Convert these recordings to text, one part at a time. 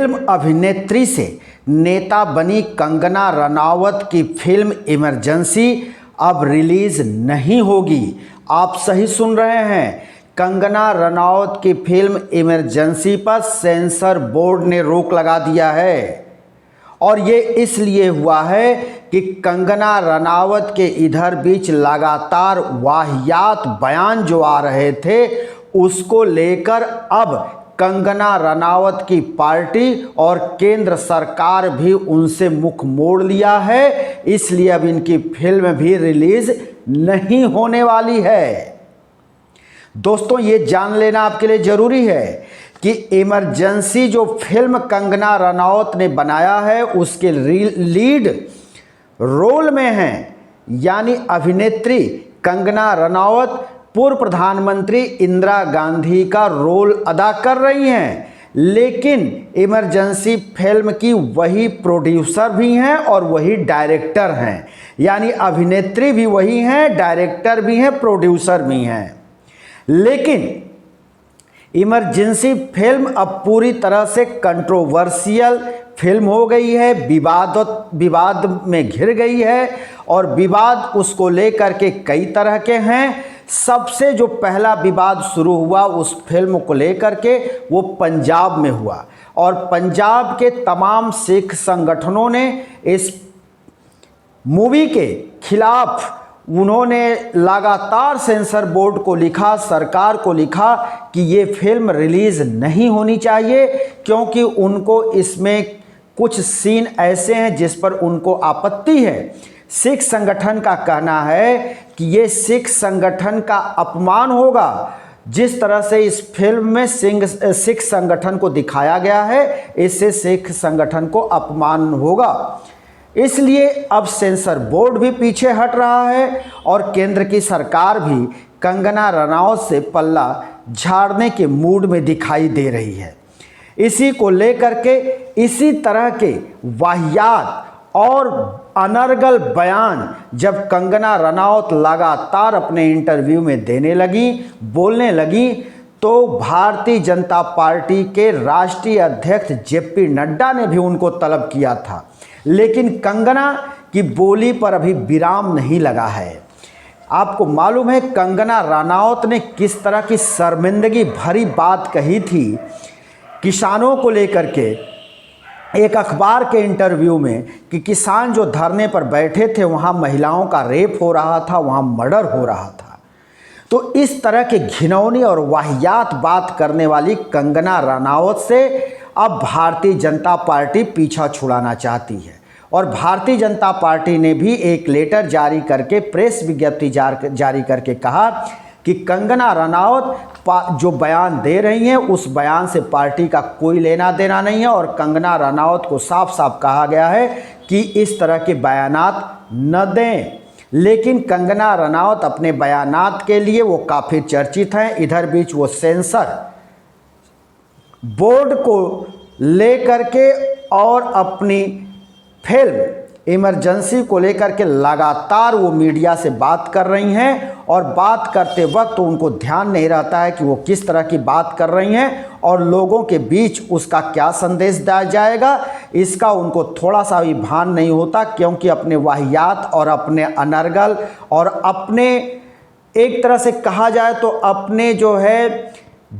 Film अभिनेत्री से नेता बनी कंगना रनावत की फिल्म इमरजेंसी अब रिलीज नहीं होगी। आप सही सुन रहे हैं, कंगना रनावत की फिल्म इमरजेंसी पर सेंसर बोर्ड ने रोक लगा दिया है। और ये इसलिए हुआ है कि कंगना रनावत के इधर बीच लगातार वाहियात बयान जो आ रहे थे, उसको लेकर अब कंगना रनावत की पार्टी और केंद्र सरकार भी उनसे मुख मोड़ लिया है। इसलिए अब इनकी फिल्म भी रिलीज नहीं होने वाली है। दोस्तों, ये जान लेना आपके लिए ज़रूरी है कि इमरजेंसी जो फिल्म कंगना रनावत ने बनाया है, उसके लीड रोल में हैं, यानी अभिनेत्री कंगना रनावत पूर्व प्रधानमंत्री इंदिरा गांधी का रोल अदा कर रही हैं। लेकिन इमरजेंसी फिल्म की वही प्रोड्यूसर भी हैं और वही डायरेक्टर हैं, यानी अभिनेत्री भी वही हैं, डायरेक्टर भी हैं, प्रोड्यूसर भी हैं। लेकिन इमरजेंसी फिल्म अब पूरी तरह से कंट्रोवर्शियल फिल्म हो गई है, विवाद में घिर गई है और विवाद उसको लेकर के कई तरह के हैं। सबसे जो पहला विवाद शुरू हुआ उस फिल्म को लेकर के, वो पंजाब में हुआ और पंजाब के तमाम सिख संगठनों ने इस मूवी के खिलाफ उन्होंने लगातार सेंसर बोर्ड को लिखा, सरकार को लिखा कि ये फिल्म रिलीज़ नहीं होनी चाहिए, क्योंकि उनको इसमें कुछ सीन ऐसे हैं जिस पर उनको आपत्ति है। सिख संगठन का कहना है कि ये सिख संगठन का अपमान होगा। जिस तरह से इस फिल्म में सिख संगठन को दिखाया गया है, इससे सिख संगठन को अपमान होगा। इसलिए अब सेंसर बोर्ड भी पीछे हट रहा है और केंद्र की सरकार भी कंगना रनावत से पल्ला झाड़ने के मूड में दिखाई दे रही है। इसी को लेकर के इसी तरह के वाहियात और अनर्गल बयान जब कंगना रनावत लगातार अपने इंटरव्यू में देने लगी, बोलने लगी, तो भारतीय जनता पार्टी के राष्ट्रीय अध्यक्ष जेपी नड्डा ने भी उनको तलब किया था। लेकिन कंगना की बोली पर अभी विराम नहीं लगा है। आपको मालूम है कंगना रनावत ने किस तरह की शर्मिंदगी भरी बात कही थी किसानों को लेकर के एक अखबार के इंटरव्यू में, कि किसान जो धरने पर बैठे थे वहाँ महिलाओं का रेप हो रहा था, वहाँ मर्डर हो रहा था। तो इस तरह के घिनौनी और वाहियात बात करने वाली कंगना रनावत से अब भारतीय जनता पार्टी पीछा छुड़ाना चाहती है और भारतीय जनता पार्टी ने भी एक लेटर जारी करके, प्रेस विज्ञप्ति जारी करके कहा कि कंगना रनावत जो बयान दे रही हैं उस बयान से पार्टी का कोई लेना देना नहीं है और कंगना रनावत को साफ साफ कहा गया है कि इस तरह के बयानात न दें। लेकिन कंगना रनावत अपने बयानात के लिए वो काफ़ी चर्चित हैं। इधर बीच वो सेंसर बोर्ड को लेकर के और अपनी फिल्म इमरजेंसी को लेकर के लगातार वो मीडिया से बात कर रही हैं और बात करते वक्त उनको ध्यान नहीं रहता है कि वो किस तरह की बात कर रही हैं और लोगों के बीच उसका क्या संदेश दिया जाएगा, इसका उनको थोड़ा सा भी भान नहीं होता, क्योंकि अपने वाहियात और अपने अनर्गल और अपने, एक तरह से कहा जाए तो अपने जो है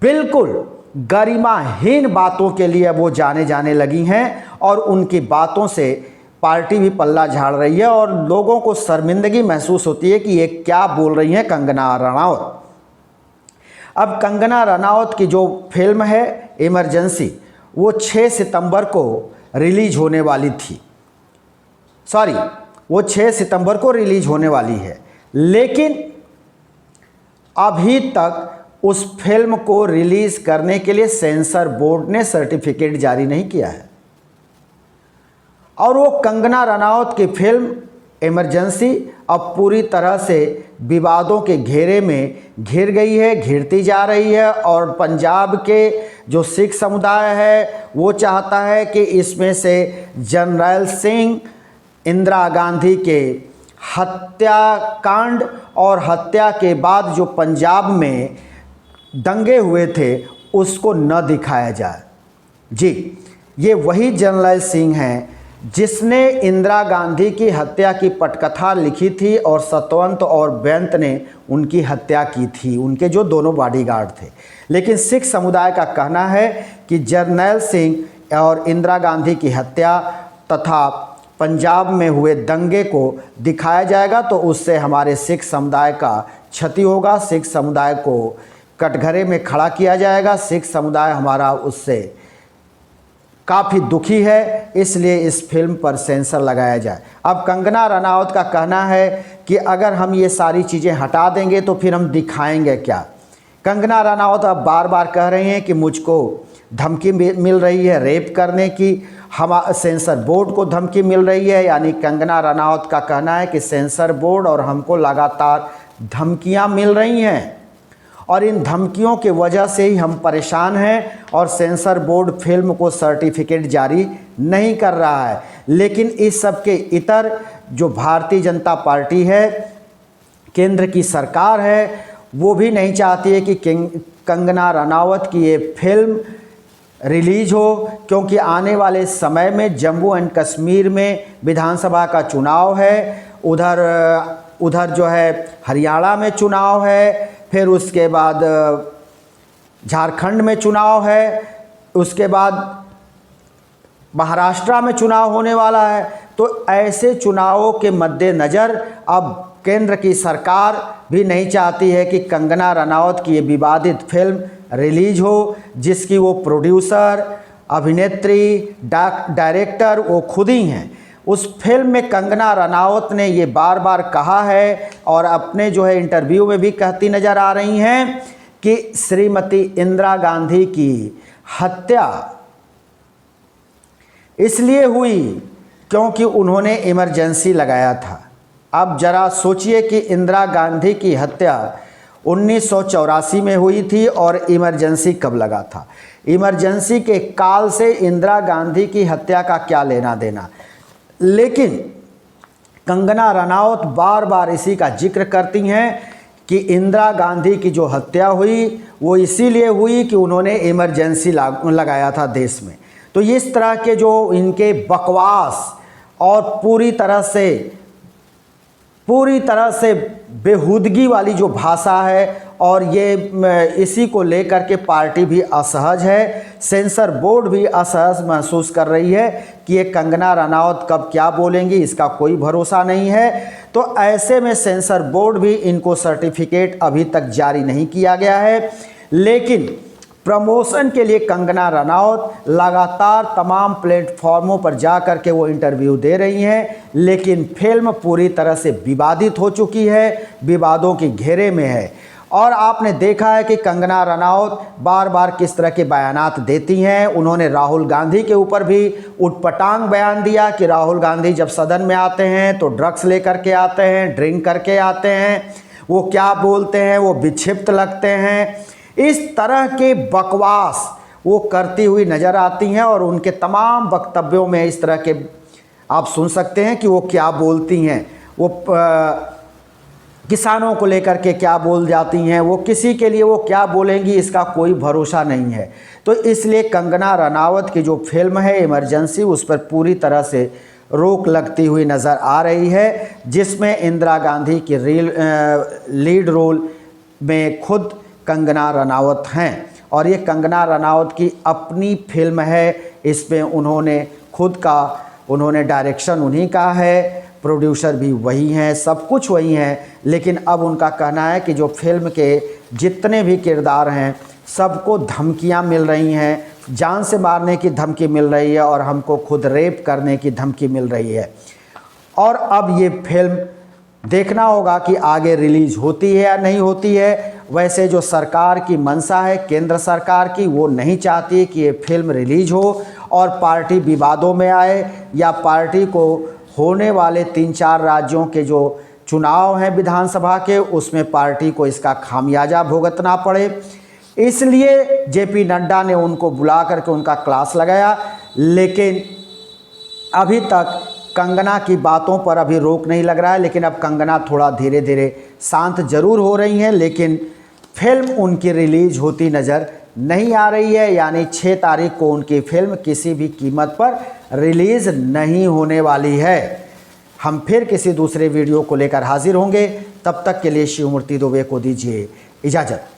बिल्कुल गरिमाहीन बातों के लिए वो जाने लगी हैं और उनकी बातों से पार्टी भी पल्ला झाड़ रही है और लोगों को शर्मिंदगी महसूस होती है कि ये क्या बोल रही हैं कंगना रनावत। अब कंगना रनावत की जो फिल्म है इमरजेंसी, वो 6 सितंबर को रिलीज होने वाली थी, वो 6 सितंबर को रिलीज होने वाली है। लेकिन अभी तक उस फिल्म को रिलीज करने के लिए सेंसर बोर्ड ने सर्टिफिकेट जारी नहीं किया है और वो कंगना रनावत की फिल्म इमरजेंसी अब पूरी तरह से विवादों के घेरे में घिर गई है, घिरती जा रही है। और पंजाब के जो सिख समुदाय है वो चाहता है कि इसमें से जर्नैल सिंह इंदिरा गांधी के हत्याकांड और हत्या के बाद जो पंजाब में दंगे हुए थे उसको न दिखाया जाए। जी, ये वही जर्नैल सिंह हैं जिसने इंदिरा गांधी की हत्या की पटकथा लिखी थी और सतवंत और बेंत ने उनकी हत्या की थी, उनके जो दोनों बॉडीगार्ड थे। लेकिन सिख समुदाय का कहना है कि जर्नैल सिंह और इंदिरा गांधी की हत्या तथा पंजाब में हुए दंगे को दिखाया जाएगा तो उससे हमारे सिख समुदाय का क्षति होगा, सिख समुदाय को कटघरे में खड़ा किया जाएगा, सिख समुदाय हमारा उससे काफ़ी दुखी है, इसलिए इस फिल्म पर सेंसर लगाया जाए। अब कंगना रनावत का कहना है कि अगर हम ये सारी चीज़ें हटा देंगे तो फिर हम दिखाएंगे क्या। कंगना रनावत अब बार बार कह रही हैं कि मुझको धमकी मिल रही है रेप करने की, हम सेंसर बोर्ड को धमकी मिल रही है। यानी कंगना रनावत का कहना है कि सेंसर बोर्ड और हमको लगातार धमकियां मिल रही हैं और इन धमकियों के वजह से ही हम परेशान हैं और सेंसर बोर्ड फिल्म को सर्टिफिकेट जारी नहीं कर रहा है। लेकिन इस सब के इतर जो भारतीय जनता पार्टी है, केंद्र की सरकार है, वो भी नहीं चाहती है कि कंगना रनावत की ये फिल्म रिलीज हो, क्योंकि आने वाले समय में जम्मू एंड कश्मीर में विधानसभा का चुनाव है, उधर जो है हरियाणा में चुनाव है, फिर उसके बाद झारखंड में चुनाव है, उसके बाद महाराष्ट्र में चुनाव होने वाला है। तो ऐसे चुनावों के मद्देनज़र अब केंद्र की सरकार भी नहीं चाहती है कि कंगना रनावत की ये विवादित फिल्म रिलीज हो, जिसकी वो प्रोड्यूसर, अभिनेत्री, डायरेक्टर वो खुद ही हैं। उस फिल्म में कंगना रनावत ने ये बार बार कहा है और अपने जो है इंटरव्यू में भी कहती नज़र आ रही हैं कि श्रीमती इंदिरा गांधी की हत्या इसलिए हुई क्योंकि उन्होंने इमरजेंसी लगाया था। अब जरा सोचिए कि इंदिरा गांधी की हत्या 1984 में हुई थी और इमरजेंसी कब लगा था। इमरजेंसी के काल से इंदिरा गांधी की हत्या का क्या लेना देना। लेकिन कंगना रनावत बार बार इसी का जिक्र करती हैं कि इंदिरा गांधी की जो हत्या हुई वो इसीलिए हुई कि उन्होंने इमरजेंसी लगाया था देश में। तो इस तरह के जो इनके बकवास और पूरी तरह से बेहूदगी वाली जो भाषा है, और ये इसी को लेकर के पार्टी भी असहज है, सेंसर बोर्ड भी असहज महसूस कर रही है कि ये कंगना रनावत कब क्या बोलेंगी, इसका कोई भरोसा नहीं है। तो ऐसे में सेंसर बोर्ड भी इनको सर्टिफिकेट अभी तक जारी नहीं किया गया है। लेकिन प्रमोशन के लिए कंगना रनावत लगातार तमाम प्लेटफॉर्मों पर जा कर के वो इंटरव्यू दे रही हैं, लेकिन फिल्म पूरी तरह से विवादित हो चुकी है, विवादों के घेरे में है। और आपने देखा है कि कंगना रनावत बार बार किस तरह के बयानात देती हैं। उन्होंने राहुल गांधी के ऊपर भी उटपटांग बयान दिया कि राहुल गांधी जब सदन में आते हैं तो ड्रग्स लेकर के आते हैं, ड्रिंक करके आते हैं, वो क्या बोलते हैं, वो विक्षिप्त लगते हैं। इस तरह के बकवास वो करती हुई नज़र आती हैं और उनके तमाम वक्तव्यों में इस तरह के आप सुन सकते हैं कि वो क्या बोलती हैं। वो किसानों को लेकर के क्या बोल जाती हैं, वो किसी के लिए वो क्या बोलेंगी इसका कोई भरोसा नहीं है। तो इसलिए कंगना रनावत की जो फिल्म है इमरजेंसी, उस पर पूरी तरह से रोक लगती हुई नज़र आ रही है, जिसमेमें इंदिरा गांधी की लीड रोल में खुद कंगना रनावत हैं। और ये कंगना रनावत की अपनी फिल्म है, इसमें उन्होंने डायरेक्शन उन्हीं का है, प्रोड्यूसर भी वही हैं, सब कुछ वही हैं। लेकिन अब उनका कहना है कि जो फिल्म के जितने भी किरदार हैं सबको धमकियां मिल रही हैं, जान से मारने की धमकी मिल रही है और हमको खुद रेप करने की धमकी मिल रही है। और अब ये फिल्म देखना होगा कि आगे रिलीज़ होती है या नहीं होती है। वैसे जो सरकार की मंशा है, केंद्र सरकार की, वो नहीं चाहती कि ये फिल्म रिलीज हो और पार्टी विवादों में आए, या पार्टी को होने वाले 3-4 राज्यों के जो चुनाव हैं विधानसभा के, उसमें पार्टी को इसका खामियाजा भुगतना पड़े। इसलिए जेपी नड्डा ने उनको बुला करके उनका क्लास लगाया। लेकिन अभी तक कंगना की बातों पर अभी रोक नहीं लग रहा है। लेकिन अब कंगना थोड़ा धीरे धीरे शांत जरूर हो रही हैं, लेकिन फिल्म उनकी रिलीज होती नज़र नहीं आ रही है, यानी 6 तारीख को उनकी फिल्म किसी भी कीमत पर रिलीज़ नहीं होने वाली है। हम फिर किसी दूसरे वीडियो को लेकर हाजिर होंगे, तब तक के लिए शिवमूर्ति दुबे को दीजिए इजाज़त।